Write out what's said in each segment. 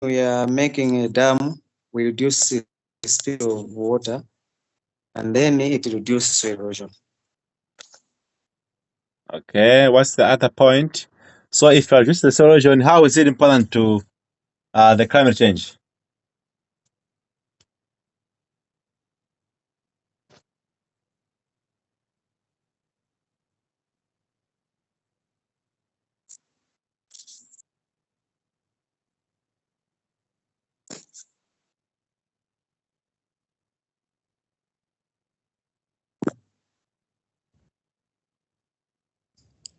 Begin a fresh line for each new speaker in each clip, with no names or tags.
we are making a dam, we reduce the speed of water, and then it reduces soil erosion.
Okay, what's the other point? So if you reduce the soil erosion, how is it important to the climate change?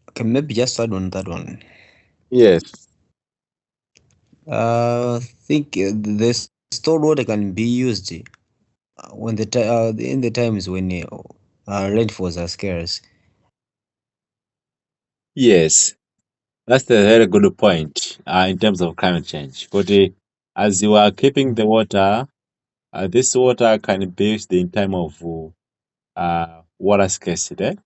Okay, maybe just add on that one.
Yes.
I think the stored water can be used when in the times when rainfalls are scarce.
Yes, that's a very good point in terms of climate change. But as you are keeping the water, this water can be used in time of water scarcity.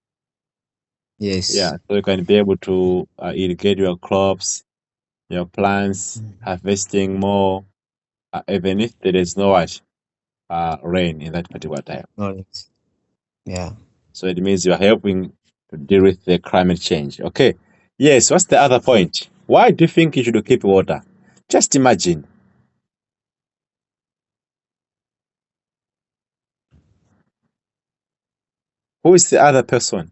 Yes.
Yeah, so you can be able to irrigate your crops, your plants, harvesting more, even if there is no what, rain in that particular time.
Alright. Yeah.
So it means you are helping to deal with the climate change. Okay. Yes, what's the other point? Why do you think you should keep water? Just imagine. Who is the other person?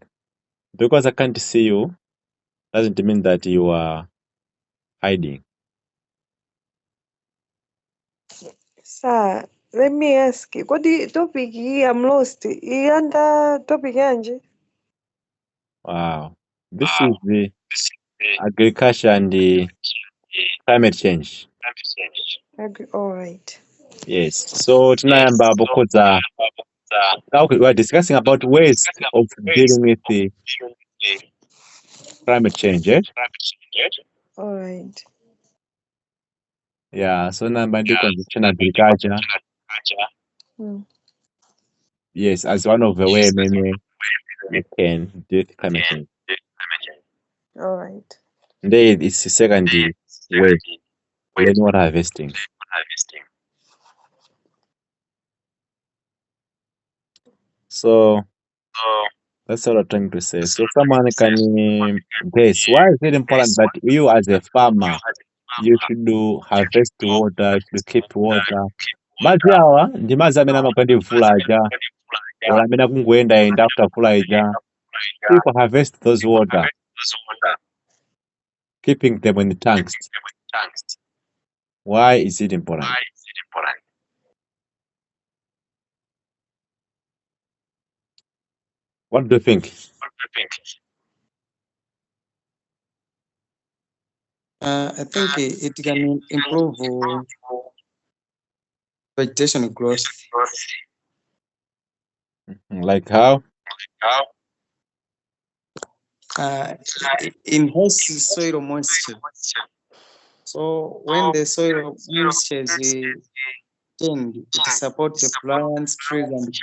Because I can't see you doesn't mean that you are hiding.
Sir, let me ask you, what the topic here? I'm lost. Under topic anje?
Wow. This is the agriculture and the climate change.
All right.
Yes. So tonight we're discussing about ways of dealing with the climate change. Eh?
All right.
Yeah. So now the conservation agriculture.
Hmm.
Yes, as one of the way maybe we can deal with climate change.
All right.
Then it's the second way, rainwater harvesting. So that's what I'm trying to say. So someone can guess why is it important that you as a farmer you should do harvest water, you should keep water. Madzi awa ndi madzi amene amagwa ndi mvula aja, or amene akungoyendayenda after mvula ija. People harvest those water, keeping them in the tanks. Why is it important? What do you think?
I think it can improve vegetation growth.
Like how?
It enhances soil moisture. So when the soil moisture is changed, it supports the plants, trees, and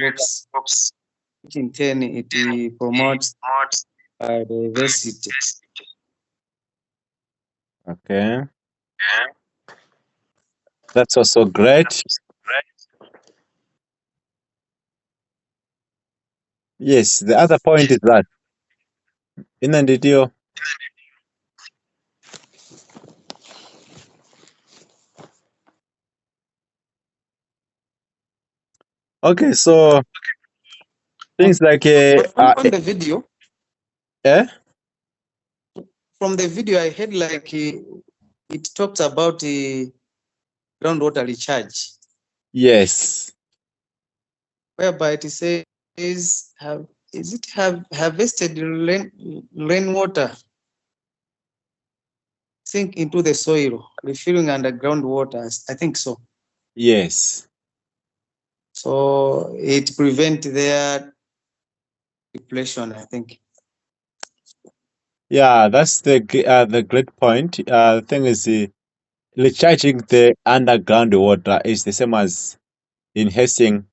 crops, which in turn it promotes biodiversity.
Okay. That's also great. Yes, the other point is that in the detail. Okay, so things like
On the video,
eh?
from the video, I heard like it talks about groundwater recharge,
Yes.
whereby it says have harvested rainwater sink into the soil, refilling underground waters. I think so.
Yes.
So it prevents their depletion, I think.
Yeah, that's the great point. The thing is, recharging the underground water is the same as enhancing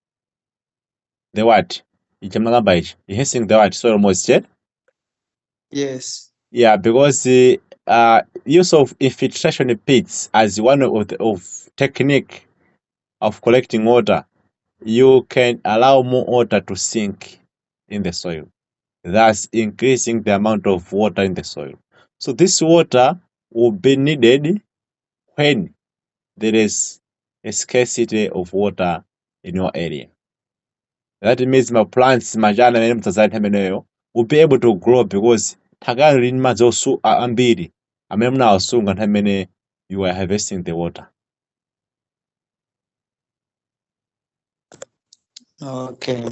the what? Enhancing the what? Soil moisture.
Yes.
Yeah, because use of infiltration pits as one of technique of collecting water, you can allow more water to sink in the soil, thus increasing the amount of water in the soil. So this water will be needed when there is a scarcity of water in your area. That means my plants majani amene mutazali ameneyo will be able to grow because thakali lili madzi ambiri amene munawasunga nthawi imene you are harvesting the water.
Okay.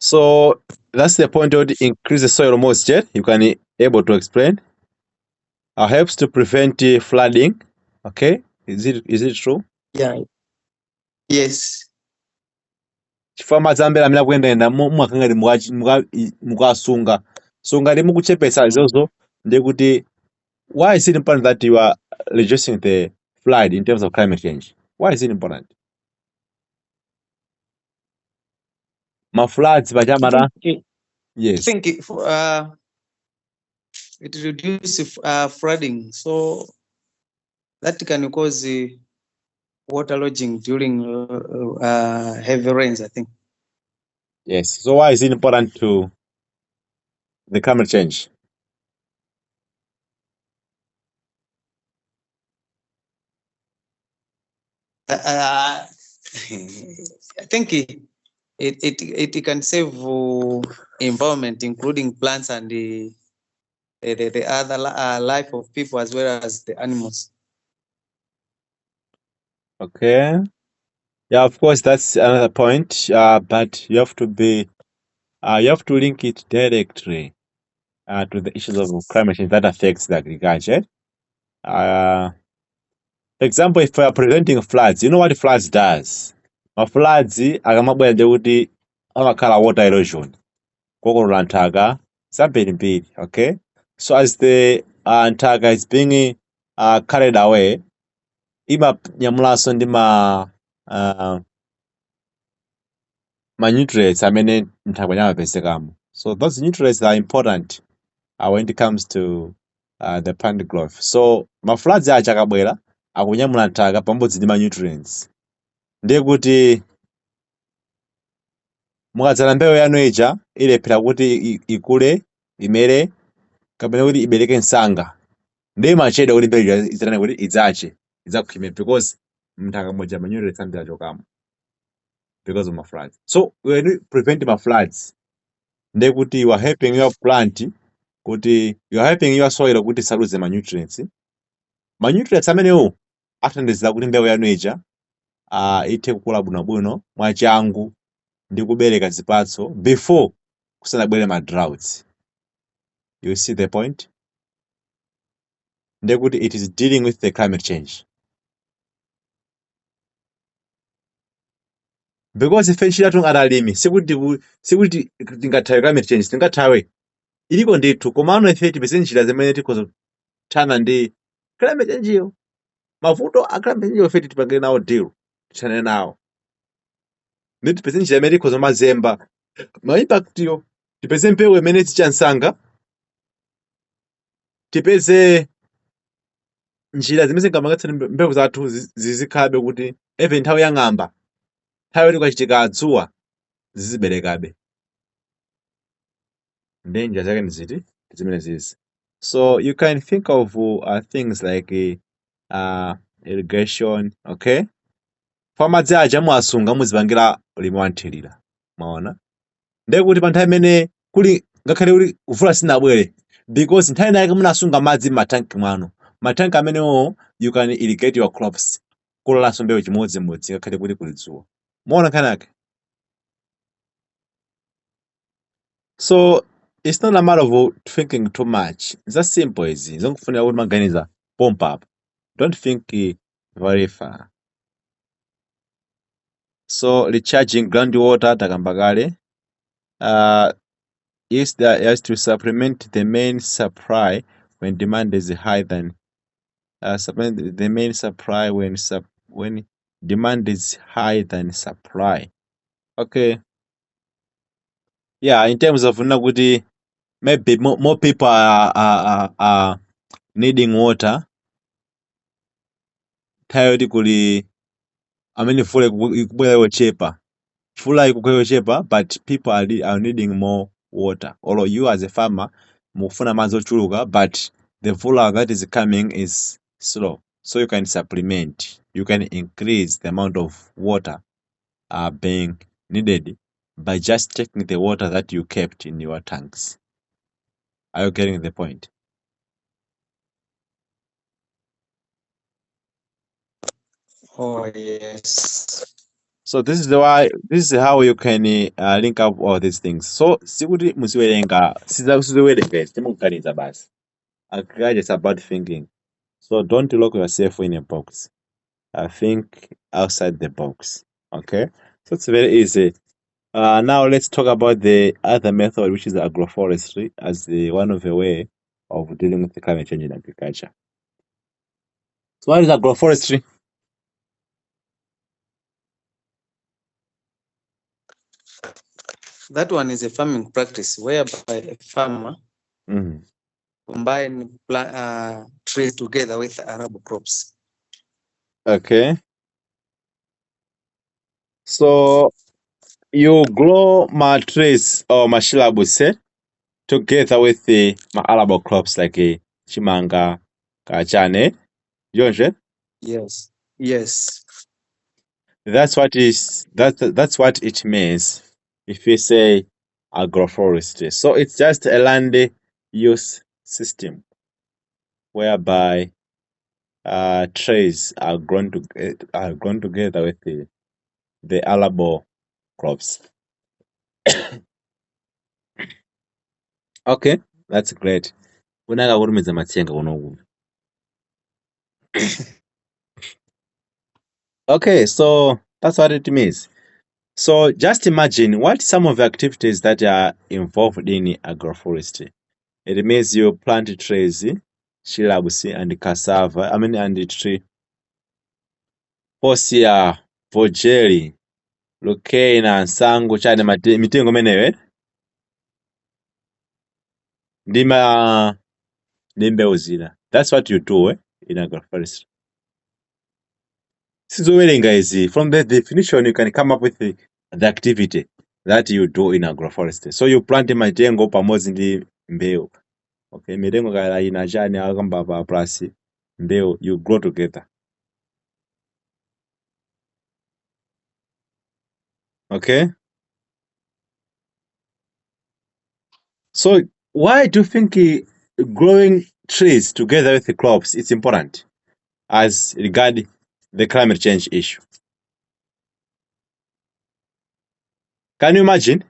So that's the point of increase the soil moisture. You can able to explain. Helps to prevent flooding. Okay, is it true?
Yeah. Yes.
Chifukwa madzi ambiri amene akuyendayenda mumakangati mukasunga so ngati mukuchepetsa zozo ndi kuti why is it important that you are reducing the flood in terms of climate change? Why is it important? Floods pachamata. Yes.
I think it reduces flooding, so that can cause water lodging during heavy rains, I think.
Yes. So why is it important to the climate change?
I think it can save environment, including plants and the other life of people as well as the animals.
Okay. Yeah, of course, that's another point. But you have to link it directly to the issues of climate change that affects the agriculture. For example, if we are preventing floods, you know what floods does? Floods akamabwera ndi kuti amakhala water erosion, kukokolola nthaka zambirimbiri. Okay, so as the nthaka is being carried away, imanyamulanso ndi ma nutrients amene nthaka yamapezekamo. So those nutrients are important when it comes to the plant growth. So floods aja akabwera akunyamula nthaka pamodzi ndi ma nutrients, ndiye kuti mukadzala mbewu yanu ija ilephera kuti ikule, imere, kapena kuti ibereke msanga, ndiye imachedwa kuti mbewu izatani kuti idzakhwime because mnthaka moja ma nutrients ambiri achokamo because of floods. So when you prevent floods, ndiye kuti you are helping your plant, kuti you are helping your soil kuti isaluze ma nutrients. Ma nutrients amenewo athandizira kuti mbewu yanu ija ithe kukula bwinobwino mwachangu ndi kubereka zipatso before kusanabwere ma droughts. You see the point? Ndiye kuti it is dealing with the climate change. Because ife ntchito yathu atalimi sikuti tingathawe climate change, tingathawe iliko ndithu, komano ife tipeze njira zimene tikhoza kuthana ndi climate change iyo. Mavuto a climate change ife tipangire nawo deal, tithane nawo. Ndi tipeze njira imene tikhoza mazemba ma impact yo, tipeze mbewu imene ticha msanga, tipeze njira zimene zingapangatseni mbewu zathu zizikhalabe kuti even nthawi ya ng'amba, nthawi yoti kukachitika adzuwa ziziberekabe. Ndi njira zake ndiziti zimene zizi. So you can think of things like irrigation. Okay, pa madzi aja mwasunga muzipangira ulimi wanthirira, mwaona. Ndiye kuti pa nthawi imene kuli ngakhale kuti mvula sinabwere, because nthawi inayi munasunga madzi m'matanki mwanu, matanki amenewo you can irrigate your crops, kololanso mbewu chimodzimodzi ngakhale kuti kuli dzuwa. Mwaona nkhani. So it's not a matter of thinking too much. It's as simple as it. Zonkufunira kuti maganiza pompa up. Don't think very far. So recharging groundwater takamba kale. Is to supplement the main supply when demand is higher than supplement the main supply when demand is higher than supply. Okay. Yeah, in terms of nakuti maybe more people are needing water, tayoti kuli amene fula ikubwera cheaper. Fula ikubwera cheaper, but people are needing more water. Although you as a farmer mufuna madzi ochuluka, but the fula that is coming is slow. So you can supplement. You can increase the amount of water being needed by just taking the water that you kept in your tanks. Are you getting the point?
Oh, yes.
So this is how you can link up all these things. So sikuti musiwerenga sizakusiwerenga timukuganiza basi. Agriculture is about thinking. So don't lock yourself in a box. Think outside the box. Okay? So it's very easy. Now let's talk about the other method, which is agroforestry, as one of the way of dealing with the climate change in agriculture. So what is agroforestry?
That one is a farming practice whereby a farmer
Mhm.
combine trees together with arable crops.
Okay. So you grow my trees or my shilabuse together with the my arable crops like chimanga, kachane, yonje.
Yes. Yes.
That's what what it means if you say agroforestry. So it's just a land use system whereby trees are grown together with the arable crops. Okay, that's great. Kunaka kurumidza matsenga kunoku. Okay, so that's what it means. So just imagine what some of the activities that are involved in agroforestry. It means you plant trees, shilabusi and cassava, and the tree. Posia, vojeli, lukena, nsangu, chane mitengo menewe. Ndima ndimbewu zina. That's what you do in agroforestry. Sizowerenga izi. From the definition, you can come up with the activity that you do in agroforestry. So you plant majengo pamoja ndi mbewu. Okay, mirengo kala ina chane akamba plus mbewu, you grow together. Okay? So why do you think growing trees together with the crops is important as regard the climate change issue? Can you imagine?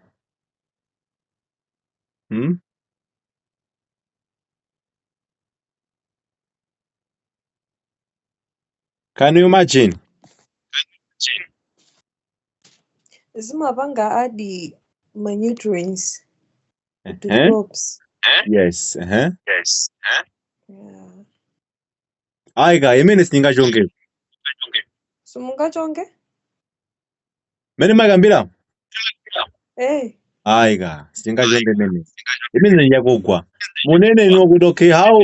Can you imagine?
Zimapanga adi my nutrients to
Uh-huh.
crops.
Yes. Uh-huh.
Yeah.
Aiga, imene singachonge.
Simungachonge?
Mene magambira?
Hey.
Aiga, singachonge mene. Imene yakugwa. Munene no good, okay, how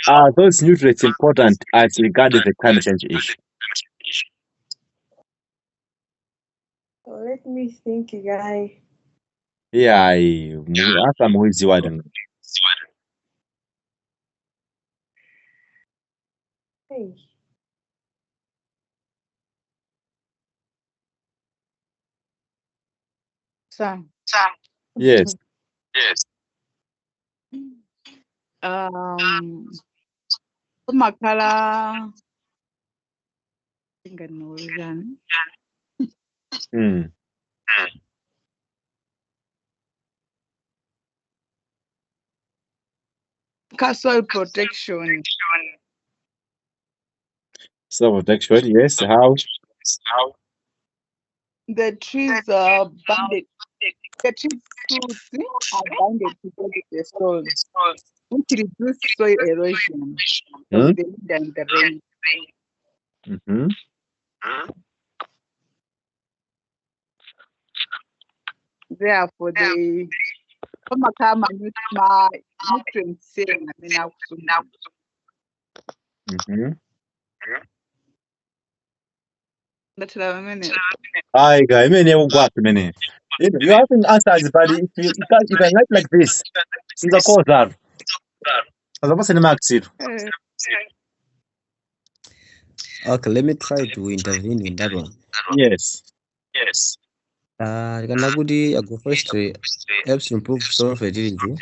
are those nutrients important as regard the climate change issue?
So let me think, guy.
Yeah, hasa mwizi wadu.
Hey.
Sam.
Yes.
Umakhala inganolani. Soil protection.
Soil protection, yes. How?
The trees are banded. The trees fruits are banded together with the soil, which reduce soil erosion from the wind and the rain. Therefore, the nutrients
Mhm.
Ndatira pamene.
Hayi guy, imene yakugwapha imene. You haven't answered, but if I write like this, singakoza. Azapasa ni marks itu.
Eh,
Okay, let me try to intervene in that one.
Yes.
Kana kuti agroforestry helps to improve soil fertility.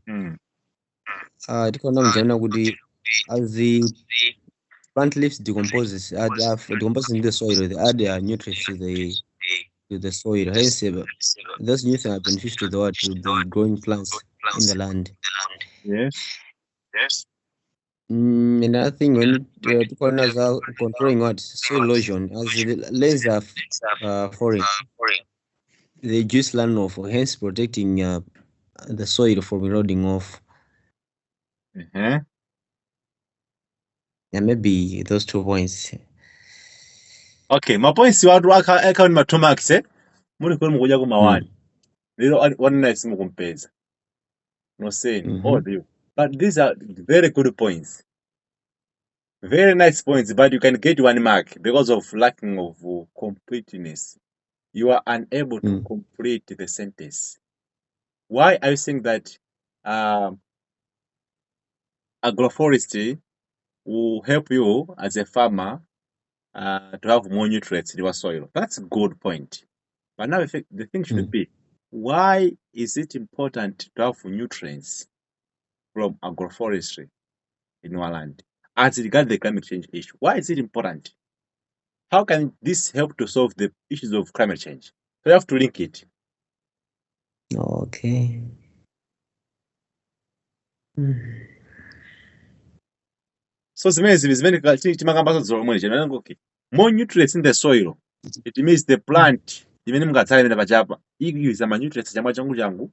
Mm.
Tikaona muchaona kuti as the plant leaves decomposes in the soil, they add their nutrients to the soil. Hence, those nutrients are beneficial to the growing plants in the land.
Yes.
Another thing, when people are controlling what soil erosion, as the lands are falling, they reduce land off, hence protecting the soil from eroding off.
Uh-huh.
Yeah, maybe those 2 points.
Okay, mapoints watu aka ni ma2 marks muri kuri mukuja ku ma1 lero one nice mukumpeza no saying all you, but these are very good points, very nice points, but you can get 1 mark because of lacking of completeness. You are unable to complete the sentence. Why are you saying that agroforestry will help you as a farmer to have more nutrients in your soil? That's a good point. But now the thing should be, why is it important to have nutrients from agroforestry in our land as regards the climate change issue? Why is it important? How can this help to solve the issues of climate change? So you have to link it.
Okay.
So okay, more nutrients in the soil, it means the plant imene mungatsalire pachapa ikuiza nutrients chamwa changu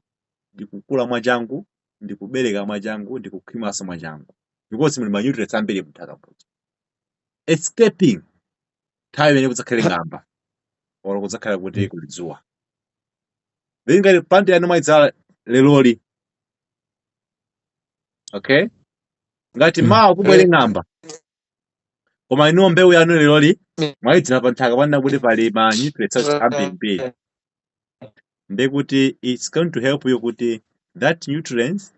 ndikukula mwachangu ndikubereka mwachangu ndikukhwimaso mwachangu because muli nutrients ambiri mthaka escaping nthawi imene kudzakhale ng'amba or kudzakhala kuti kuli dzuwa. Then ngati plant yanu mwayidzala leloli, okay, ngati mawa kubwere ng'amba koma inu mbewu yanu leloli mwayidzala pa nthaka panena kuti pali ma nutrients ambirimbiri, ndiye kuti it's going to help you kuti that nutrients,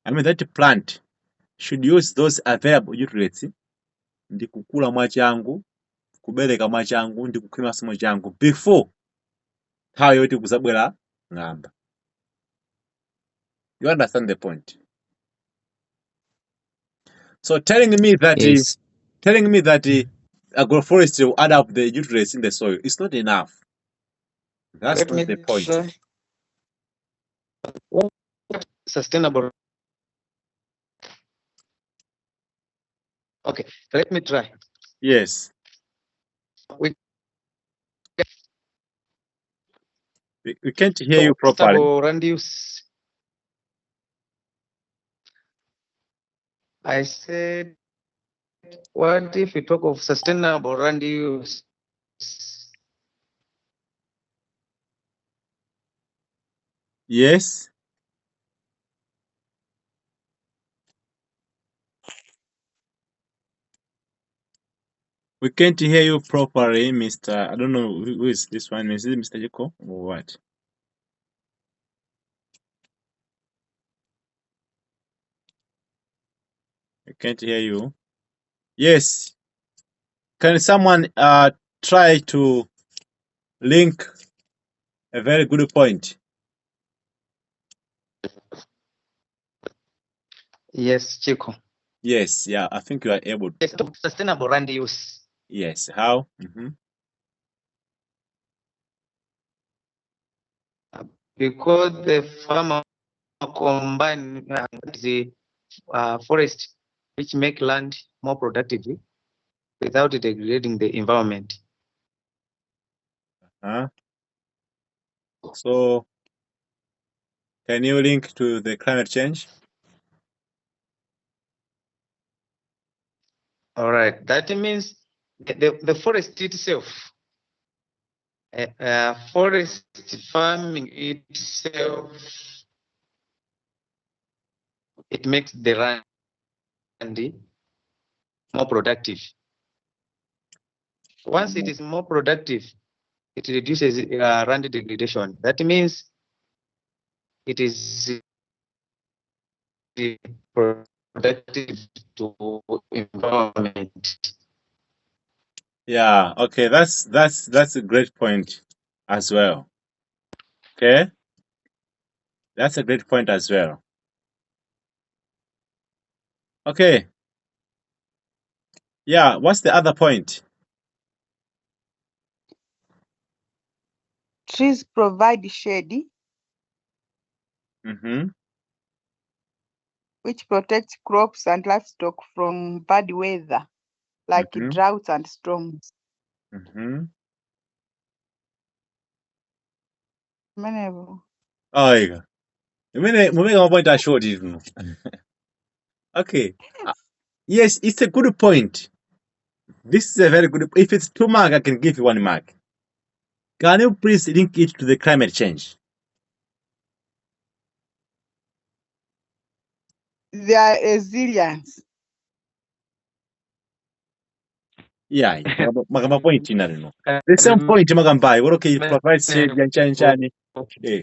that plant should use those available nutrients ndi kukula mwachangu, kubereka mwachangu ndi kukhwimaso mwachangu before nthawi yoti kuzabwera ng'amba. You understand the point? So telling me that
Yes.
Agroforestry will add up the nutrients in the soil is not enough. That's
Let
not
me
the point.
try. Sustainable. Okay, let me try.
Yes.
We
We can't hear you properly.
sustainable land use. I said, what if we talk of sustainable land use?
Yes. We can't hear you properly, Mr. I don't know who is this one. Is it Mr. Jiko or what? I can't hear you. Yes. Can someone try to link a very good point?
Yes, Chico.
Yes, yeah, I think you are able to.
Yes, sustainable land use.
Yes, how?
Because the farmer combine the forest, which make land more productive without degrading the environment.
So, can you link to the climate change?
All right, that means the forest itself, forest farming itself, it makes the land more productive. Once it is more productive, it reduces land degradation. That means it is productive to environment.
Yeah, okay, that's a great point as well. Okay, that's a great point as well. Okay, yeah, what's the other point?
Trees provide shade,
Mm-hmm.
which protects crops and livestock from bad weather, like
Mm-hmm.
droughts and storms.
Mm-hmm.
Many-
Oh, yeah. Mumeka mapoint ashort even. Okay. Yes, it's a good point. This is a very good. If it's 2 mark, I can give you 1 mark. Can you please link it to the climate change?
Their resilience.
Yeah, magama point in no. The same point magambai. Well, okay, it provides shade and chani.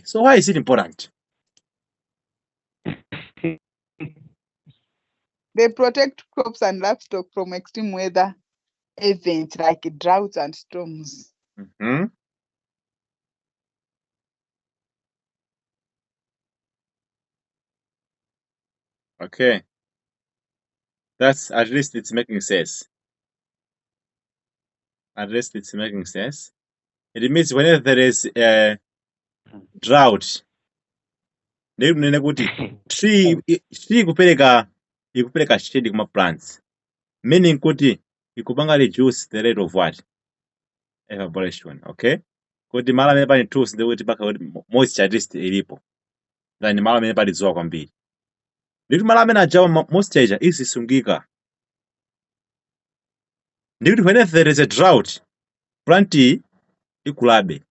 So why is it important?
They protect crops and livestock from extreme weather events like droughts and storms.
Mm-hmm. Okay. That's at least it's making sense. At least it's making sense. It means whenever there is a drought, nekunena kuti tree ikupereka shade kuma plants, meaning kuti ikupanga reduce the rate of what? Evaporation, okay? Kuti mala amene pani tools ndekuti paka kuti moisture at least ilipo than mala amene pali dzuwa kwambiri. Ndikuti mala amene ajawa moisture izisungika. Ndikuti whenever there is a drought, plant ikulabe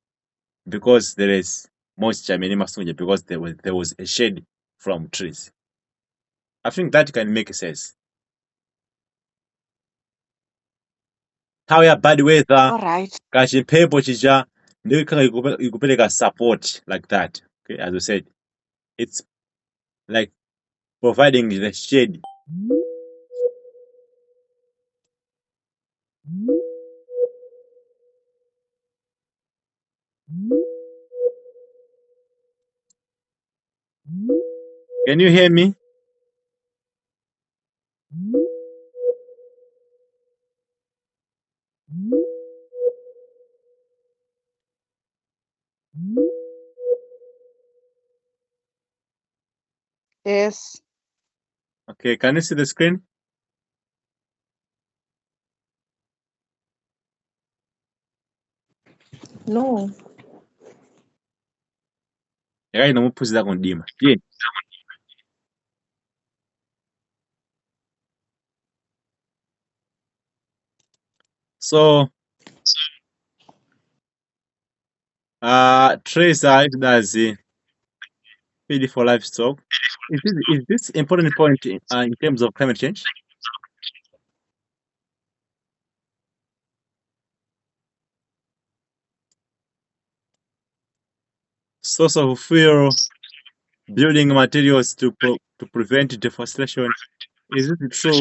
because there is moisture amene imasunga because there was a shade from trees. I think that can make sense. How ya bad weather,
All right.
kachimphepo chija ndikukhala ikupereka support like that. Okay, as we said, it's like providing the shade. Can you hear me?
Yes.
Okay, can you see the screen?
No.
Yakali nomuphunzira kundima. Yeah. So trees are acted as feed for livestock. Is this important point in terms of climate change? Source of fuel, building materials to prevent deforestation. Is it true?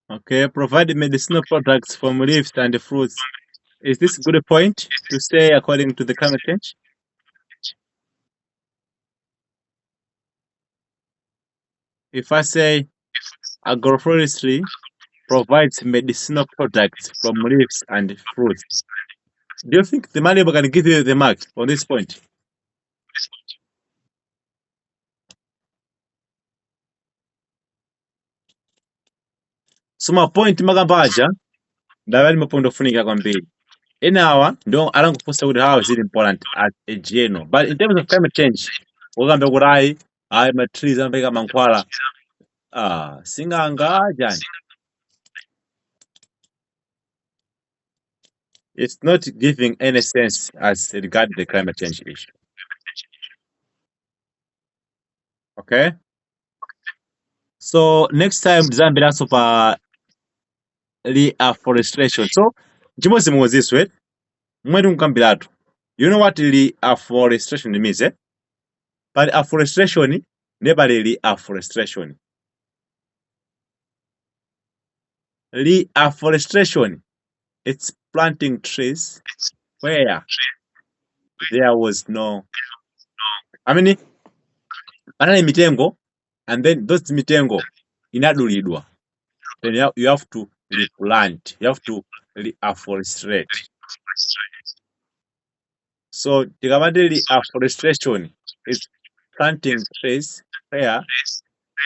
Okay, provide medicinal products from leaves and fruits. Is this a good point to say according to the climate change? If I say agroforestry provides medicinal products from leaves and fruits, do you think the Malebo can give you the mark on this point? So my point magambaja ndavali mapondo ofunika kwambiri. Enawa ndo alankuposa kuti how is it important as a general. But in terms of climate change, wakambe kurai ma trees ambeka mankhwala. Singanga. It's not giving any sense as regard the climate change issue. Okay. So next time tizayambiranso pa reforestation. So chimodzi was this way. Mweti mukambiratu. You know what reforestation means, eh? But afforestation never reforestation. Reforestation, it's planting trees where there was no. I mean, anali mitengo, and then those mitengo inadulidwa. Then you have to replant. You have to reforestate. So the afforestation is planting trees where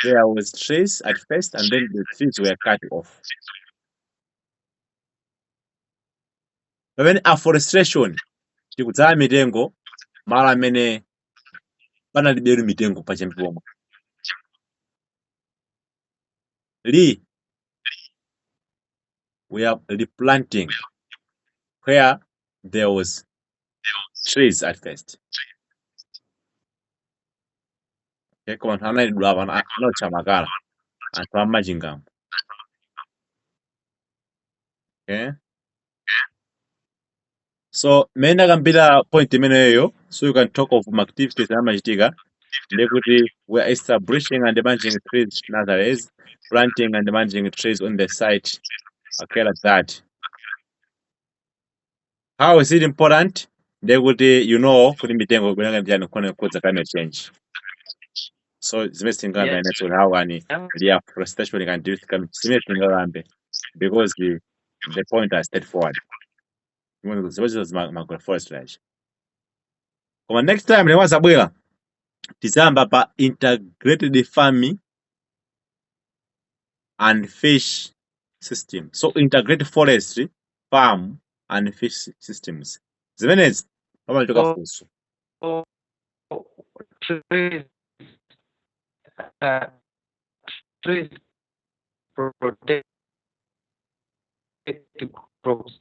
there was trees at first, and then the trees were cut off. But when afforestation, tikudzala mitengo malo amene panaliberu mitengo pachiyambi pomwe. We are replanting where there was trees at first. Okay, koma anthu anayidula apa anotcha makala anthu amachingambo. Okay. So mmene akambira point imeneyo, so you can talk of activities amachitika ndekuti we are establishing and managing trees nurseries, planting and managing trees on the site. Okay, like that. How is it important? Ndekuti you know kuti mitengo kunenge njani kone kudza climate change. So zimene tingamba inatso how ani reforestation can do with climate zimene tingalambe because the point are straightforward. Agroforestry. Koma next time lewazabwera tizamba pa integrated farming and fish system. So integrated forestry, farm and fish systems. Zimenezi pamatoka funso.
Trees protect crops